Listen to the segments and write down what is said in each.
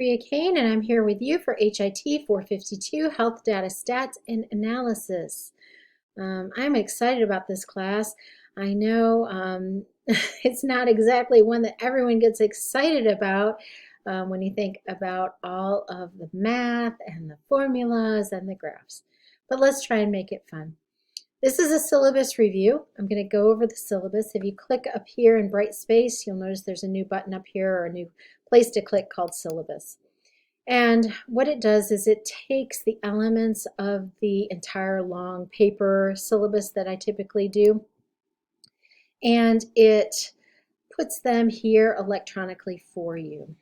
Priya Kane, and I'm here with you for HIT 452, Health Data Stats and Analysis. I'm excited about this class. I know it's not exactly one that everyone gets excited about when you think about all of the math and the formulas and the graphs. But let's try and make it fun. This is a syllabus review. I'm going to go over the syllabus. If you click up here in bright space, you'll notice there's a new button up here or a new place to click called syllabus. And what it does is it takes the elements of the entire long paper syllabus that I typically do, and it puts them here electronically for you.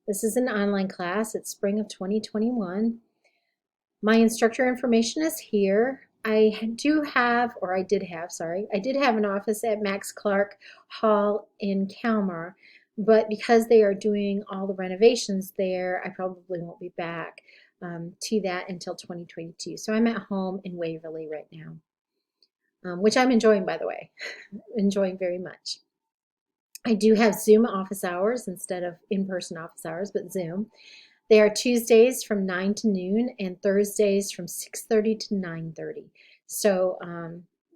This is an online class. It's spring of 2021. My instructor information is here. I did have an office at Max Clark Hall in Kalmar, but because they are doing all the renovations there, I probably won't be back to that until 2022. So I'm at home in Waverly right now, which I'm enjoying, by the way, enjoying very much. I do have Zoom office hours instead of in-person office hours, but Zoom. They are Tuesdays from 9 to noon and Thursdays from 6:30 to 9:30. So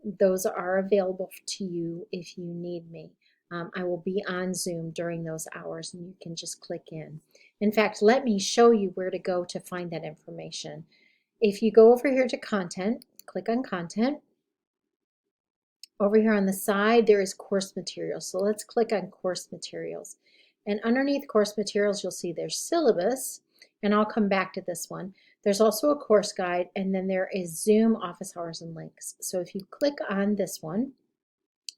those are available to you if you need me. I will be on Zoom during those hours and you can just click in. In fact, let me show you where to go to find that information. If you go over here to content, click on content. Over here on the side, there is course materials. So let's click on course materials. And underneath course materials, you'll see there's syllabus, and I'll come back to this one. There's also a course guide, and then there is Zoom office hours and links. So if you click on this one,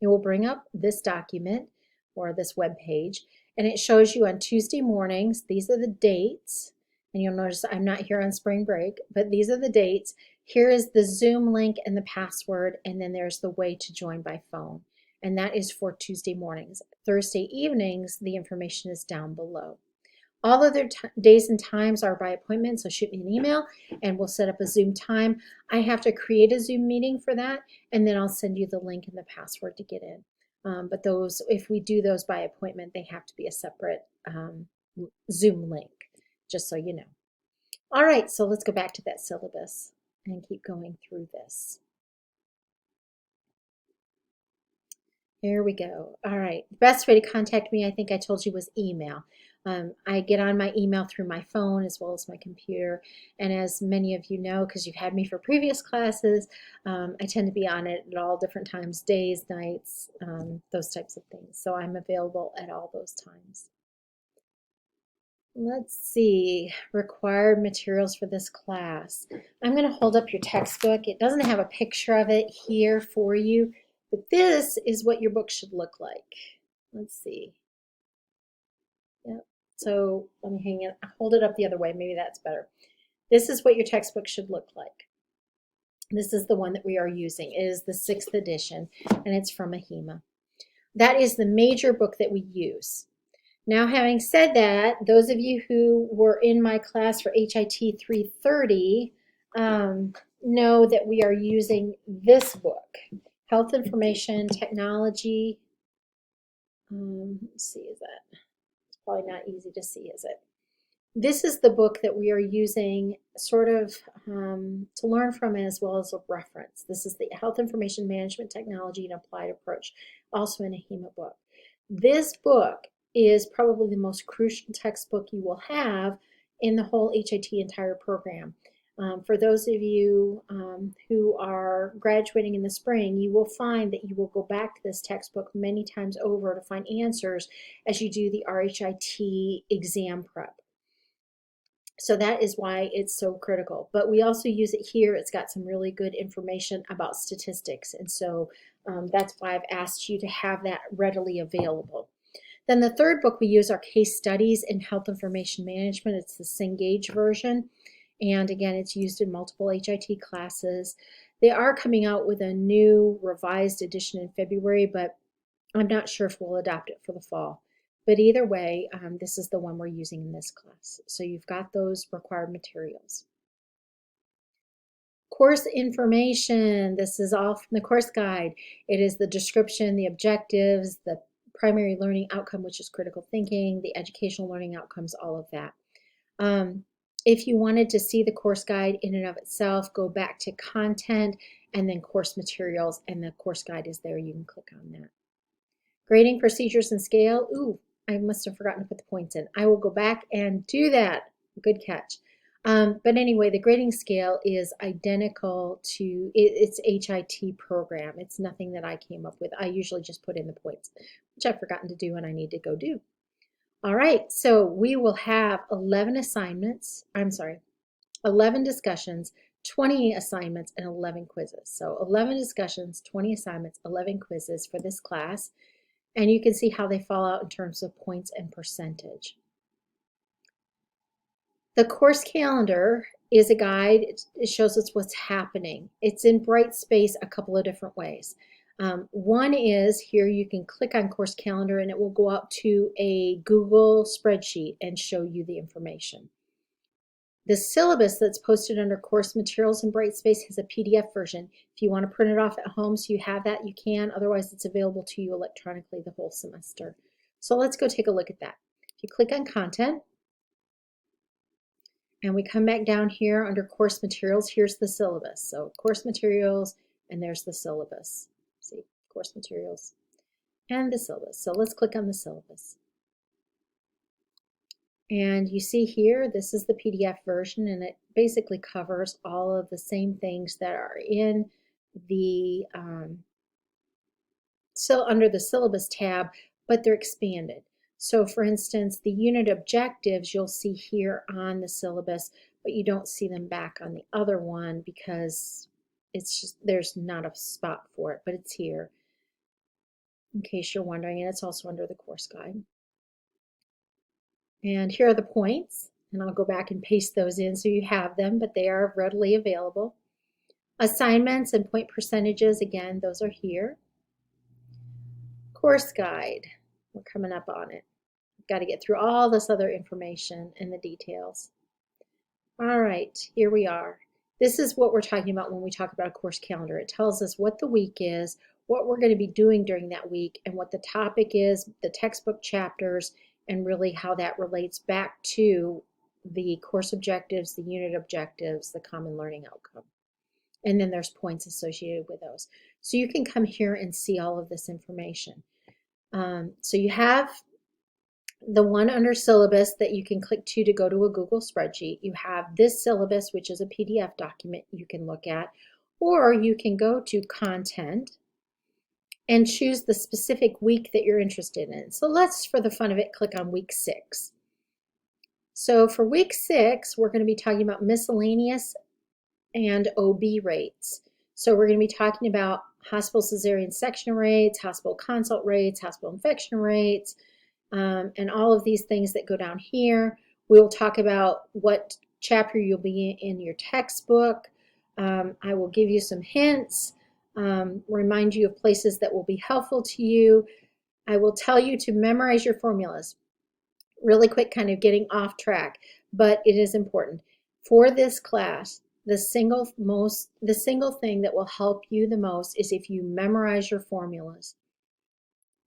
it will bring up this document or this web page, and it shows you on Tuesday mornings, these are the dates, and you'll notice I'm not here on spring break, but these are the dates. Here is the Zoom link and the password, and then there's the way to join by phone. And that is for Tuesday mornings. Thursday evenings, the information is down below. All other days and times are by appointment, so shoot me an email and we'll set up a Zoom time. I have to create a Zoom meeting for that, and then I'll send you the link and the password to get in. But those, if we do those by appointment, they have to be a separate Zoom link, just so you know. All right, so let's go back to that syllabus and keep going through this. Here we go. All right, the best way to contact me, I think I told you, was email. I get on my email through my phone as well as my computer, and as many of you know, because you've had me for previous classes, I tend to be on it at all different times, days, nights, those types of things. So I'm available at all those times. Let's see, required materials for this class. I'm going to hold up your textbook. It doesn't have a picture of it here for you, but this is what your book should look like. Let's see. Yep. So let me hold it up the other way. Maybe that's better. This is what your textbook should look like. This is the one that we are using. It is the 6th edition, and it's from AHEMA. That is the major book that we use. Now, having said that, those of you who were in my class for HIT 330 know that we are using this book, Health Information Technology. Let's see, is that? It's probably not easy to see, is it? This is the book that we are using sort of to learn from as well as a reference. This is the Health Information Management Technology and Applied Approach, also in a HEMA book. This book is probably the most crucial textbook you will have in the whole HIT entire program. For those of you who are graduating in the spring, you will find that you will go back to this textbook many times over to find answers as you do the RHIT exam prep. So that is why it's so critical. But we also use it here. It's got some really good information about statistics. And so that's why I've asked you to have that readily available. Then the third book we use are case studies in health information management. It's the Cengage version. And again, it's used in multiple HIT classes. They are coming out with a new revised edition in February, but I'm not sure if we'll adopt it for the fall. But either way, this is the one we're using in this class. So you've got those required materials. Course information. This is all from the course guide. It is the description, the objectives, the primary learning outcome, which is critical thinking, the educational learning outcomes, all of that. If you wanted to see the course guide in and of itself, go back to content and then course materials, and the course guide is there. You can click on that. Grading procedures and scale. Ooh, I must have forgotten to put the points in. I will go back and do that. Good catch. But anyway, the grading scale is identical to it's HIT program. It's nothing that I came up with. I usually just put in the points, which I've forgotten to do and I need to go do. All right, so we will have 11 assignments. I'm sorry, 11 discussions, 20 assignments, and 11 quizzes. So 11 discussions, 20 assignments, 11 quizzes for this class. And you can see how they fall out in terms of points and percentage. The course calendar is a guide. It shows us what's happening. It's in Brightspace a couple of different ways. One is here you can click on course calendar and it will go out to a Google spreadsheet and show you the information. The syllabus that's posted under course materials in Brightspace has a PDF version. If you want to print it off at home so you have that, you can. Otherwise, it's available to you electronically the whole semester. So let's go take a look at that. If you click on content, and we come back down here under course materials, here's the syllabus. So course materials, and there's the syllabus. See, course materials and the syllabus. So let's click on the syllabus. And you see here, this is the PDF version, and it basically covers all of the same things that are in the under the syllabus tab, but they're expanded. So for instance, the unit objectives you'll see here on the syllabus, but you don't see them back on the other one because it's just there's not a spot for it, but it's here in case you're wondering, and it's also under the course guide. And here are the points, and I'll go back and paste those in so you have them, but they are readily available. Assignments and point percentages, again, those are here. Course guide, we're coming up on it. Got to get through all this other information and the details. All right, here we are. This is what we're talking about when we talk about a course calendar. It tells us what the week is, what we're going to be doing during that week, and what the topic is, the textbook chapters, and really how that relates back to the course objectives, the unit objectives, the common learning outcome. And then there's points associated with those. So you can come here and see all of this information. So you have the one under syllabus that you can click to go to a Google spreadsheet. You have this syllabus, which is a PDF document you can look at, or you can go to content and choose the specific week that you're interested in. So let's, for the fun of it, click on week 6. So for week 6, we're going to be talking about miscellaneous and OB rates. So we're going to be talking about hospital cesarean section rates, hospital consult rates, hospital infection rates, and all of these things that go down here. We'll talk about what chapter you'll be in your textbook. I will give you some hints, remind you of places that will be helpful to you. I will tell you to memorize your formulas. Really quick, kind of getting off track, but it is important. For this class, the single thing that will help you the most is if you memorize your formulas.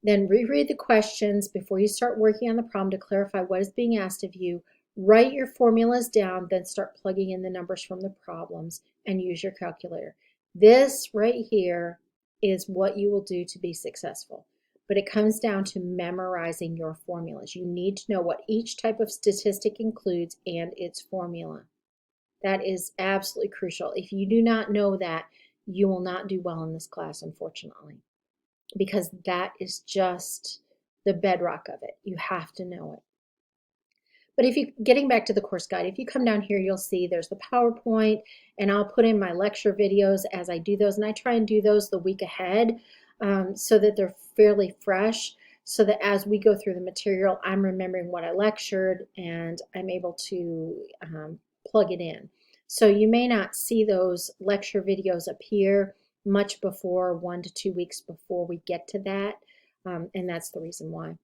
Then reread the questions before you start working on the problem to clarify what is being asked of you. Write your formulas down, then start plugging in the numbers from the problems and use your calculator. This right here is what you will do to be successful. But it comes down to memorizing your formulas. You need to know what each type of statistic includes and its formula. That is absolutely crucial. If you do not know that, you will not do well in this class, unfortunately, because that is just the bedrock of it. You have to know it. But if you, getting back to the course guide, if you come down here, you'll see there's the PowerPoint, and I'll put in my lecture videos as I do those, and I try and do those the week ahead so that they're fairly fresh, so that as we go through the material, I'm remembering what I lectured and I'm able to plug it in. So you may not see those lecture videos appear much before 1 to 2 weeks before we get to that, and that's the reason why.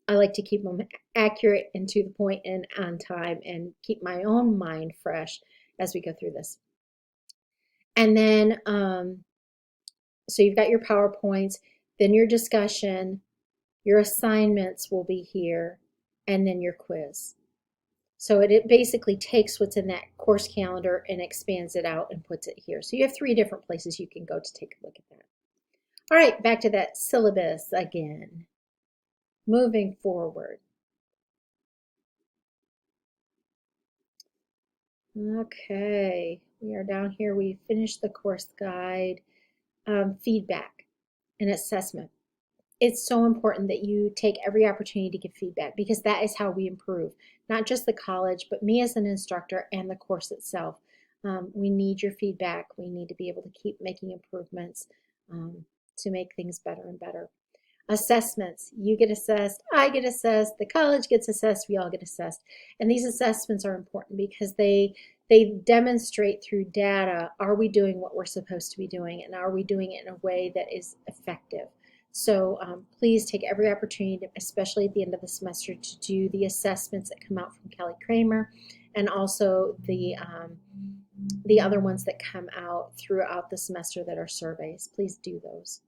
I like to keep them accurate and to the point and on time and keep my own mind fresh as we go through this. And then, so you've got your PowerPoints, then your discussion, Your assignments will be here, and then your quiz. So it basically takes what's in that course calendar and expands it out and puts it here. So you have 3 different places you can go to take a look at that. All right, back to that syllabus again. Moving forward. Okay, we are down here. We finished the course guide. Feedback and assessment. It's so important that you take every opportunity to give feedback because that is how we improve, not just the college, but me as an instructor and the course itself. We need your feedback. We need to be able to keep making improvements to make things better and better. Assessments. You get assessed, I get assessed, the college gets assessed, we all get assessed. And these assessments are important because they demonstrate through data, are we doing what we're supposed to be doing, and are we doing it in a way that is effective? So please take every opportunity, especially at the end of the semester, to do the assessments that come out from Kelly Kramer, and also the other ones that come out throughout the semester that are surveys. Please do those.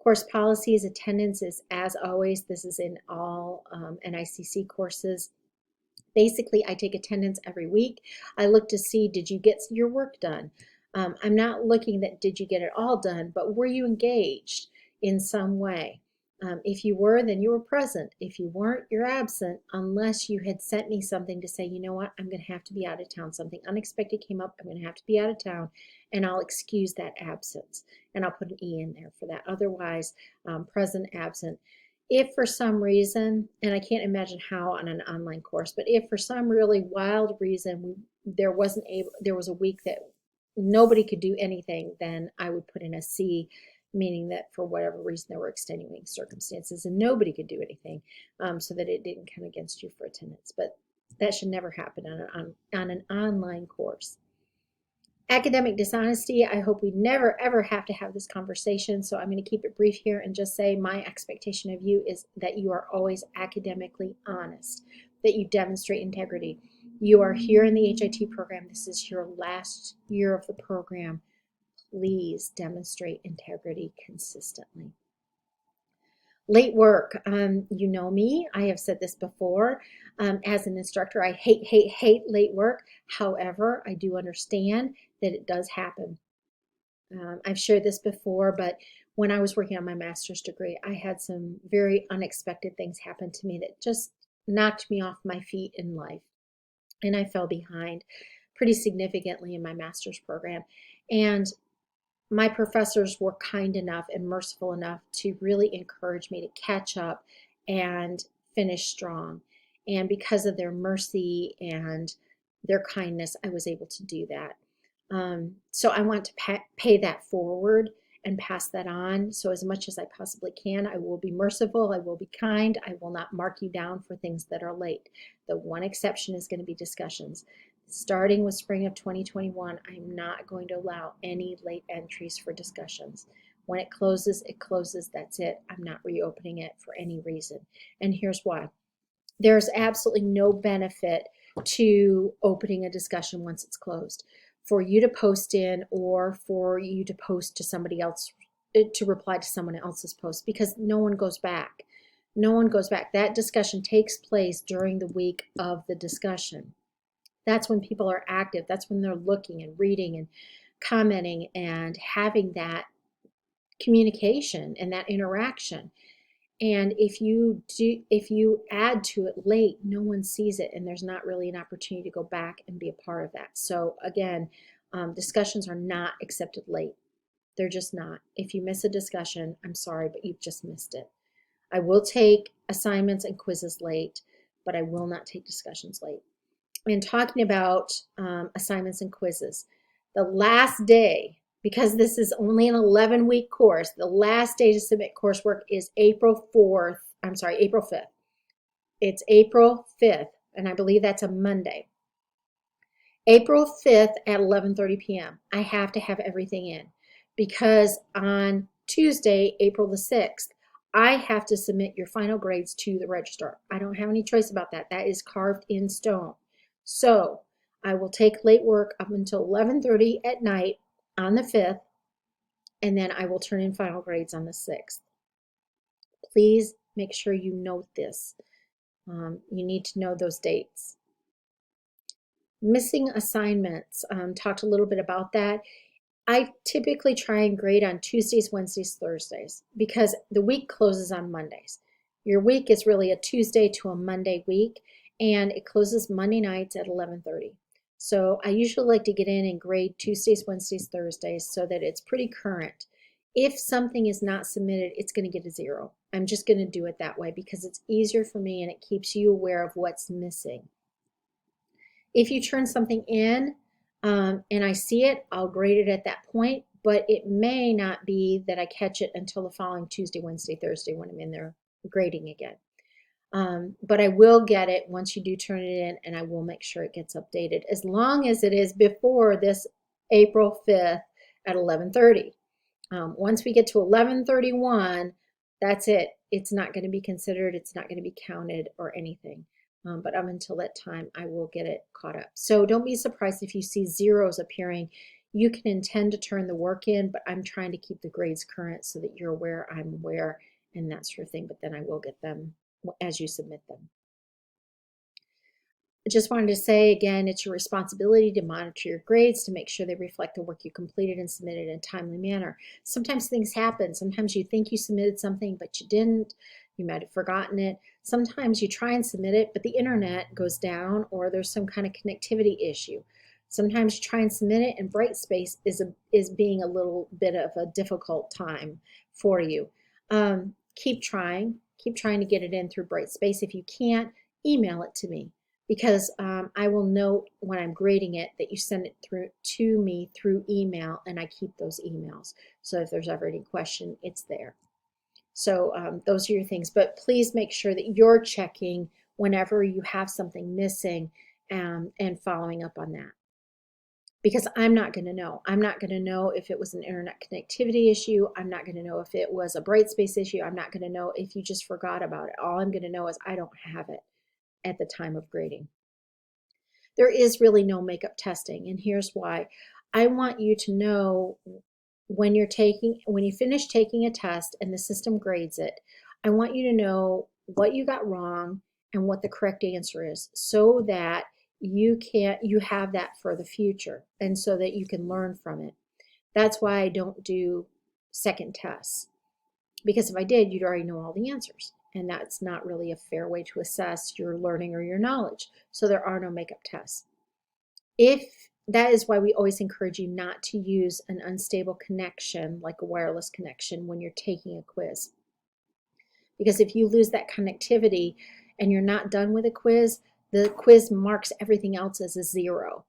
Course policies, attendance is, as always, this is in all NICC courses. Basically, I take attendance every week. I look to see, did you get your work done? I'm not looking at did you get it all done, but were you engaged in some way? If you were, then you were present. If you weren't, you're absent, unless you had sent me something to say, you know what, I'm going to have to be out of town. Something unexpected came up. I'm going to have to be out of town, and I'll excuse that absence, and I'll put an E in there for that. Otherwise, present, absent. If for some reason, and I can't imagine how on an online course, but if for some really wild reason there was a week that nobody could do anything, then I would put in a C, meaning that for whatever reason there were extenuating circumstances and nobody could do anything, so that it didn't come against you for attendance. But that should never happen on an online course. Academic dishonesty, I hope we never ever have to have this conversation, so I'm going to keep it brief here and just say my expectation of you is that you are always academically honest, that you demonstrate integrity. You are here in the HIT program. This is your last year of the program. Please demonstrate integrity consistently. Late work. You know me. I have said this before. As an instructor, I hate late work. However, I do understand that it does happen. I've shared this before, but when I was working on my master's degree, I had some very unexpected things happen to me that just knocked me off my feet in life. And I fell behind pretty significantly in my master's program. And my professors were kind enough and merciful enough to really encourage me to catch up and finish strong. And because of their mercy and their kindness, I was able to do that. So I want to pay that forward and pass that on. So as much as I possibly can, I will be merciful, I will be kind, I will not mark you down for things that are late. The one exception is going to be discussions. Starting with spring of 2021, I'm not going to allow any late entries for discussions. When it closes, that's it. I'm not reopening it for any reason. And here's why. There's absolutely no benefit to opening a discussion once it's closed. For you to post in or for you to post to somebody else, to reply to someone else's post, because no one goes back. No one goes back. That discussion takes place during the week of the discussion. That's when people are active. That's when they're looking and reading and commenting and having that communication and that interaction. And if you add to it late, no one sees it, and there's not really an opportunity to go back and be a part of that. So again, discussions are not accepted late. They're just not. If you miss a discussion, I'm sorry, but you've just missed it. I will take assignments and quizzes late, but I will not take discussions late. And talking about assignments and quizzes, the last day, because this is only an 11-week course, the last day to submit coursework is April 5th. It's April 5th, and I believe that's a Monday. April 5th at 11:30 p.m. I have to have everything in, because on Tuesday, April the 6th, I have to submit your final grades to the registrar. I don't have any choice about that. That is carved in stone. So I will take late work up until 11:30 at night on the 5th, and then I will turn in final grades on the 6th. Please Make sure you note this. You need to know those dates. Missing assignments, talked a little bit about that. I typically try and grade on Tuesdays, Wednesdays, Thursdays because the week closes on Mondays. Your week is really a Tuesday to a Monday week, and it closes Monday nights at 11:30. So I usually like to get in and grade Tuesdays, Wednesdays, Thursdays so that it's pretty current. If something is not submitted, it's going to get a 0. I'm just going to do it that way because it's easier for me and it keeps you aware of what's missing. If you turn something in and I see it, I'll grade it at that point, but it may not be that I catch it until the following Tuesday, Wednesday, Thursday when I'm in there grading again. But I will get it once you do turn it in, and I will make sure it gets updated as long as it is before this April 5th at 11:30. Once we get to 11:31, that's it. It's not going to be considered, it's not going to be counted or anything. But up until that time, I will get it caught up. So don't be surprised if you see zeros appearing. You can intend to turn the work in, but I'm trying to keep the grades current so that you're aware, I'm aware, and that sort of thing. But then I will get them as you submit them. I just wanted to say again, it's your responsibility to monitor your grades to make sure they reflect the work you completed and submitted in a timely manner. Sometimes things happen. Sometimes you think you submitted something, but you didn't. You might have forgotten it. Sometimes you try and submit it, but the internet goes down or there's some kind of connectivity issue. Sometimes you try and submit it and Brightspace is being a little bit of a difficult time for you. Keep trying. Keep trying to get it in through Brightspace. If you can't, email it to me, because I will note when I'm grading it that you send it through to me through email, and I keep those emails. So if there's ever any question, it's there. So those are your things. But please make sure that you're checking whenever you have something missing and following up on that. Because I'm not going to know. I'm not going to know if it was an internet connectivity issue. I'm not going to know if it was a Brightspace issue. I'm not going to know if you just forgot about it. All I'm going to know is I don't have it at the time of grading. There is really no makeup testing, and here's why. I want you to know when you finish taking a test and the system grades it, I want you to know what you got wrong and what the correct answer is so that you have that for the future and so that you can learn from it. That's why I don't do second tests, because if I did, you'd already know all the answers. And that's not really a fair way to assess your learning or your knowledge. So there are no makeup tests. That is why we always encourage you not to use an unstable connection like a wireless connection when you're taking a quiz. Because if you lose that connectivity and you're not done with a quiz, the quiz marks everything else as a 0.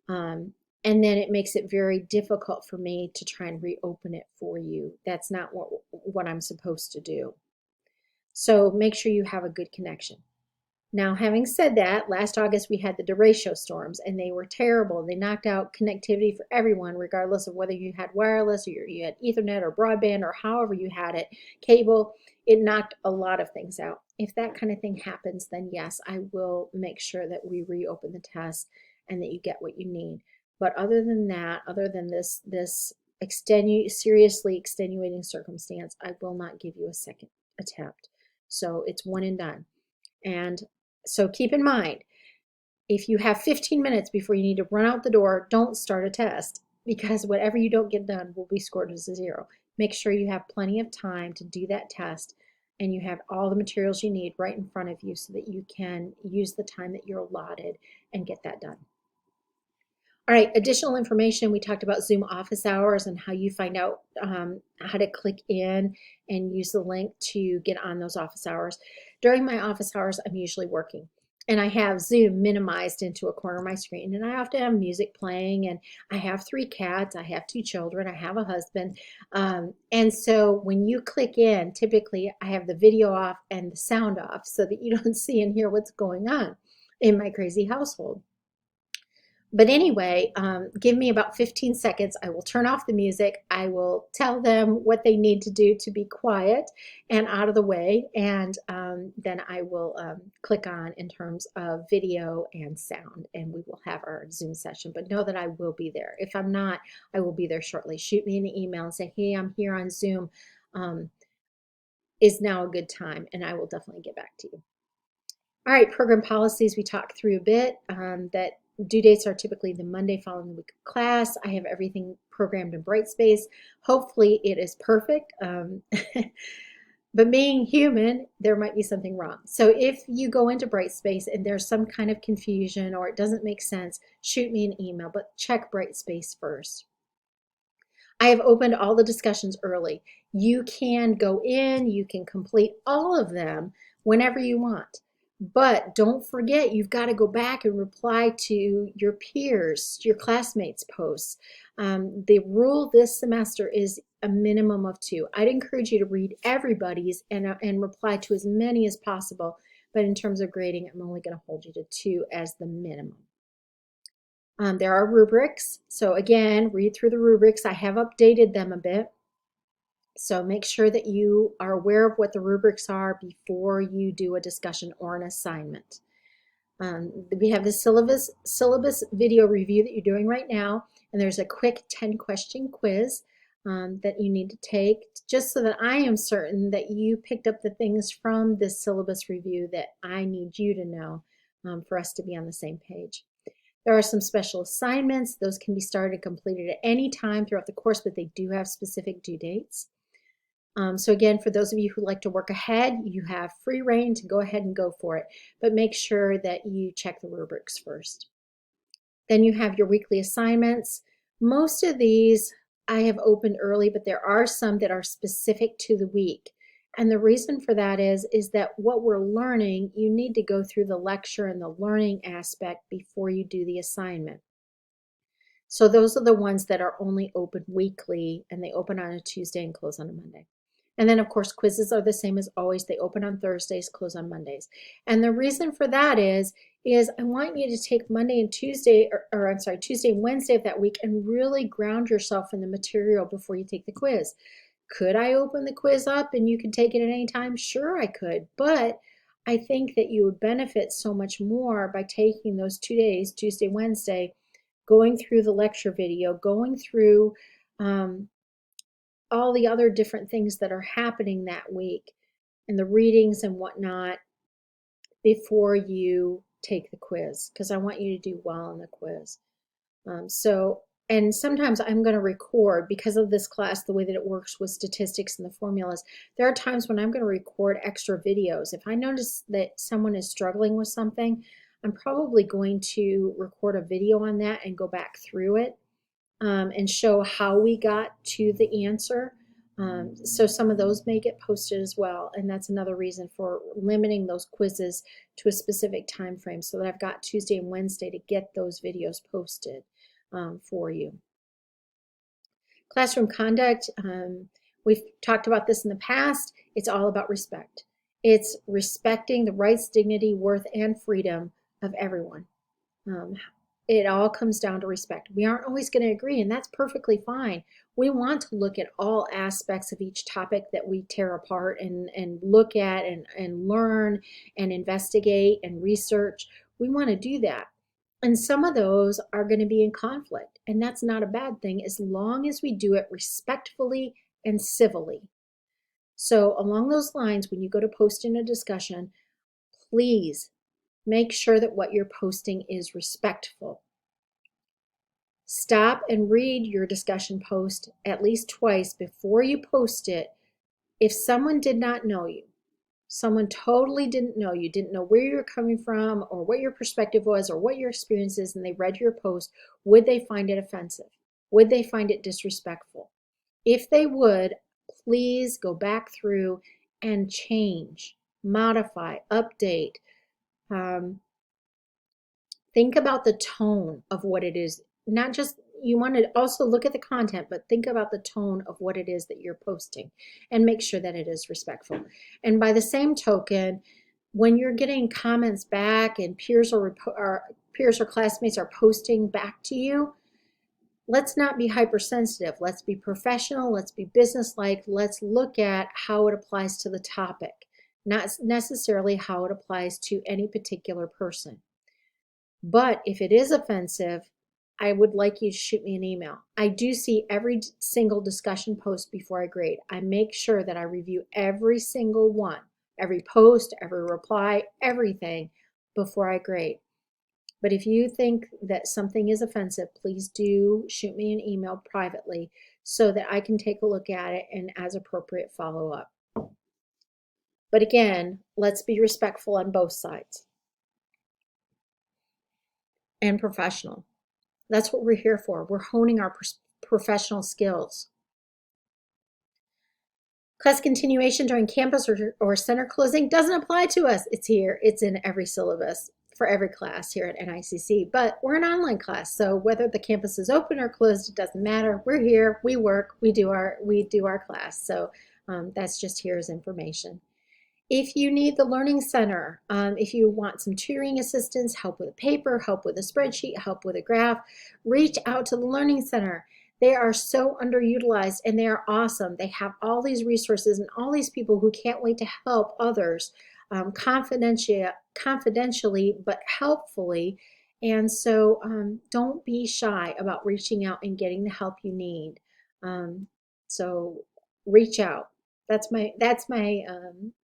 And then it makes it very difficult for me to try and reopen it for you. That's not what I'm supposed to do. So make sure you have a good connection. Now, having said that, last August we had the derecho storms, and they were terrible. They knocked out connectivity for everyone, regardless of whether you had wireless or you had Ethernet or broadband or however you had it, cable. It knocked a lot of things out. If that kind of thing happens, then yes, I will make sure that we reopen the test and that you get what you need. But other than that, other than this seriously extenuating circumstance, I will not give you a second attempt. So it's one and done. And so keep in mind, if you have 15 minutes before you need to run out the door, don't start a test, because whatever you don't get done will be scored as a 0. Make sure you have plenty of time to do that test and you have all the materials you need right in front of you so that you can use the time that you're allotted and get that done. All right, additional information. We talked about Zoom office hours and how you find out how to click in and use the link to get on those office hours. During my office hours, I'm usually working. And I have Zoom minimized into a corner of my screen. And I often have music playing. And I have 3 cats. I have 2 children. I have a husband. And so when you click in, typically I have the video off and the sound off so that you don't see and hear what's going on in my crazy household. But anyway, give me about 15 seconds. I will turn off the music. I will tell them what they need to do to be quiet and out of the way. And then I will click on in terms of video and sound, and we will have our Zoom session. But know that I will be there. If I'm not, I will be there shortly. Shoot me an email and say, hey, I'm here on Zoom. is now a good time, and I will definitely get back to you. All right, program policies we talked through a bit. That due dates are typically the Monday following the week of class. I have everything programmed in Brightspace. Hopefully it is perfect. But being human, there might be something wrong. So if you go into Brightspace and there's some kind of confusion or it doesn't make sense, shoot me an email, but check Brightspace first. I have opened all the discussions early. You can go in, you can complete all of them whenever you want. But don't forget, you've got to go back and reply to your peers, your classmates' posts. The rule this semester is a minimum of 2. I'd encourage you to read everybody's and reply to as many as possible. But in terms of grading, I'm only going to hold you to 2 as the minimum. There are rubrics. So again, read through the rubrics. I have updated them a bit. So make sure that you are aware of what the rubrics are before you do a discussion or an assignment. We have the syllabus video review that you're doing right now, and there's a quick 10-question quiz that you need to take just so that I am certain that you picked up the things from this syllabus review that I need you to know for us to be on the same page. There are some special assignments. Those can be started and completed at any time throughout the course, but they do have specific due dates. So again, for those of you who like to work ahead, you have free reign to go ahead and go for it, but make sure that you check the rubrics first. Then you have your weekly assignments. Most of these I have opened early, but there are some that are specific to the week. And the reason for that is that what we're learning, you need to go through the lecture and the learning aspect before you do the assignment. So those are the ones that are only open weekly, and they open on a Tuesday and close on a Monday. And then, of course, quizzes are the same as always. They open on Thursdays, close on Mondays. And the reason for that is I want you to take Monday and Tuesday, or I'm sorry, Tuesday and Wednesday of that week and really ground yourself in the material before you take the quiz. Could I open the quiz up and you can take it at any time? Sure, I could. But I think that you would benefit so much more by taking those 2 days, Tuesday, Wednesday, going through the lecture video, going through all the other different things that are happening that week and the readings and whatnot before you take the quiz, because I want you to do well on the quiz. And sometimes I'm going to record, because of this class, the way that it works with statistics and the formulas, there are times when I'm going to record extra videos. If I notice that someone is struggling with something, I'm probably going to record a video on that and go back through it. And show how we got to the answer. So some of those may get posted as well, and that's another reason for limiting those quizzes to a specific time frame so that I've got Tuesday and Wednesday to get those videos posted for you. Classroom conduct, we've talked about this in the past. It's all about respect. It's respecting the rights, dignity, worth, and freedom of everyone. It all comes down to respect. We aren't always going to agree, and that's perfectly fine. We want to look at all aspects of each topic that we tear apart and look at and learn and investigate and research. We want to do that. And some of those are going to be in conflict, and that's not a bad thing as long as we do it respectfully and civilly. So along those lines, when you go to post in a discussion, please make sure that what you're posting is respectful. Stop and read your discussion post at least twice before you post it. If someone did not know you, someone totally didn't know you, didn't know where you're coming from or what your perspective was or what your experience is, and they read your post, would they find it offensive? Would they find it disrespectful? If they would, please go back through and change, modify, update. Think about the tone of what it is. Not just, you want to also look at the content, but think about the tone of what it is that you're posting and make sure that it is respectful. And by the same token, when you're getting comments back and peers or classmates are posting back to you, let's not be hypersensitive. Let's be professional. Let's be businesslike. Let's look at how it applies to the topic, not necessarily how it applies to any particular person. But if it is offensive, I would like you to shoot me an email. I do see every single discussion post before I grade. I make sure that I review every single one, every post, every reply, everything before I grade. But if you think that something is offensive, please do shoot me an email privately so that I can take a look at it and as appropriate follow up. But again, let's be respectful on both sides and professional. That's what we're here for. We're honing our professional skills. Class continuation during campus or center closing doesn't apply to us. It's here. It's in every syllabus for every class here at NICC. But we're an online class, so whether the campus is open or closed, it doesn't matter. We're here. We work. We do our class. So that's just here as information. If you need the Learning Center, if you want some tutoring assistance, help with a paper, help with a spreadsheet, help with a graph, reach out to the Learning Center. They are so underutilized and they are awesome. They have all these resources and all these people who can't wait to help others confidentially but helpfully. And so don't be shy about reaching out and getting the help you need. So reach out. That's my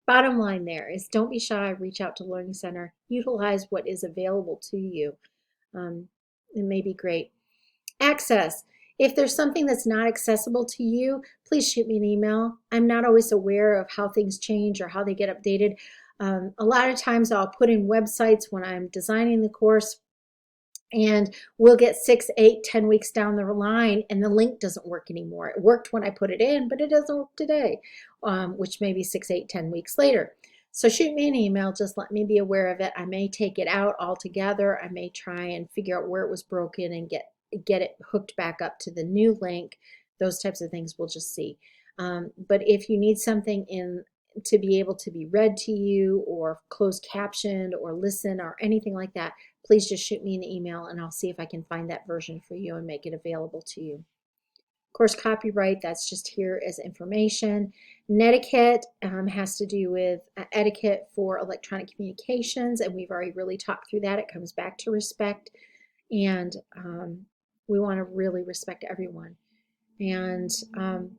bottom line there is don't be shy, reach out to Learning Center, utilize what is available to you. It may be great. Access. If there's something that's not accessible to you, please shoot me an email. I'm not always aware of how things change or how they get updated. A lot of times I'll put in websites when I'm designing the course and we'll get 6, 8, 10 weeks down the line and the link doesn't work anymore. It worked when I put it in, but it doesn't work today, which may be 6, 8, 10 weeks later. So shoot me an email, just let me be aware of it. I may take it out altogether. I may try and figure out where it was broken and get it hooked back up to the new link. Those types of things we'll just see. But if you need something to be able to be read to you or closed captioned or listen or anything like that, please just shoot me an email and I'll see if I can find that version for you and make it available to you. Course copyright, that's just here as information. Netiquette has to do with etiquette for electronic communications, and we've already really talked through that. It comes back to respect, and we want to really respect everyone. And I'm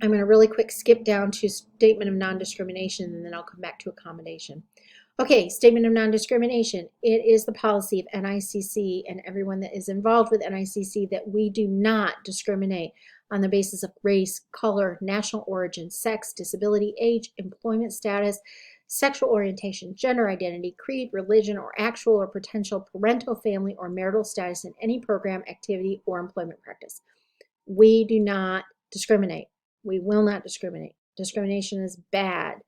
going to really quick skip down to statement of non-discrimination, and then I'll come back to accommodation. Okay, statement of non-discrimination. It is the policy of NICC and everyone that is involved with NICC that we do not discriminate on the basis of race, color, national origin, sex, disability, age, employment status, sexual orientation, gender identity, creed, religion, or actual or potential parental, family, or marital status in any program, activity, or employment practice. We do not discriminate. We will not discriminate. Discrimination is bad.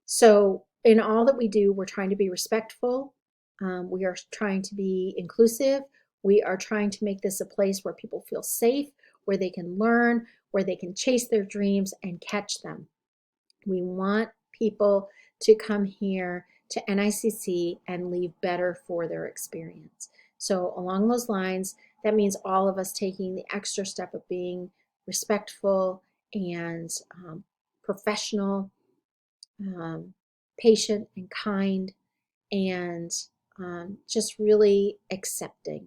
So in all that we do, we're trying to be respectful. We are trying to be inclusive. We are trying to make this a place where people feel safe, where they can learn, where they can chase their dreams and catch them. We want people to come here to NICC and leave better for their experience. So along those lines, that means all of us taking the extra step of being respectful and professional, patient and kind, and just really accepting.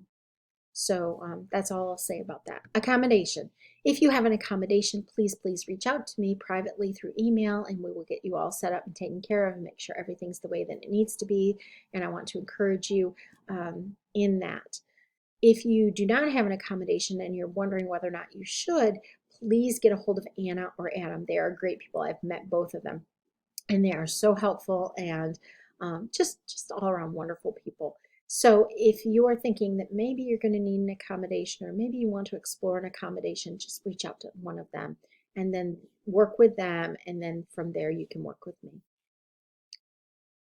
So that's all I'll say about that. Accommodation. If you have an accommodation, please reach out to me privately through email and we will get you all set up and taken care of and make sure everything's the way that it needs to be. And I want to encourage you in that. If you do not have an accommodation and you're wondering whether or not you should, please get a hold of Anna or Adam. They are great people. I've met both of them. And they are so helpful and just all around wonderful people. So if you are thinking that maybe you're going to need an accommodation or maybe you want to explore an accommodation, just reach out to one of them and then work with them, and then from there you can work with me.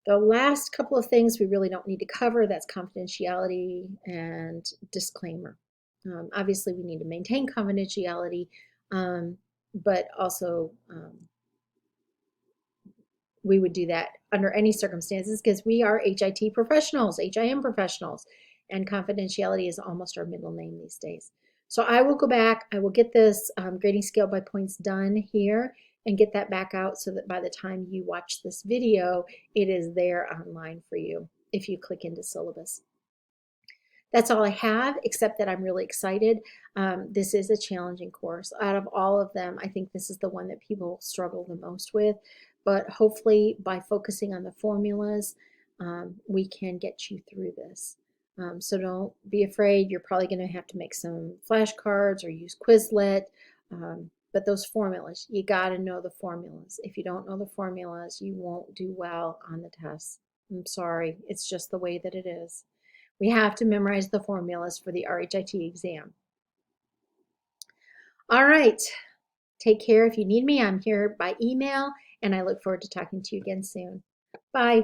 The last couple of things we really don't need to cover, that's confidentiality and disclaimer. Obviously we need to maintain confidentiality, but also we would do that under any circumstances because we are HIT professionals, HIM professionals, and confidentiality is almost our middle name these days. So I will go back, I will get this grading scale by points done here and get that back out so that by the time you watch this video, it is there online for you if you click into Syllabus. That's all I have, except that I'm really excited. This is a challenging course. Out of all of them, I think this is the one that people struggle the most with. But hopefully, by focusing on the formulas, we can get you through this. So don't be afraid. You're probably going to have to make some flashcards or use Quizlet. But those formulas, you got to know the formulas. If you don't know the formulas, you won't do well on the test. I'm sorry. It's just the way that it is. We have to memorize the formulas for the RHIT exam. All right. Take care. If you need me, I'm here by email, and I look forward to talking to you again soon. Bye.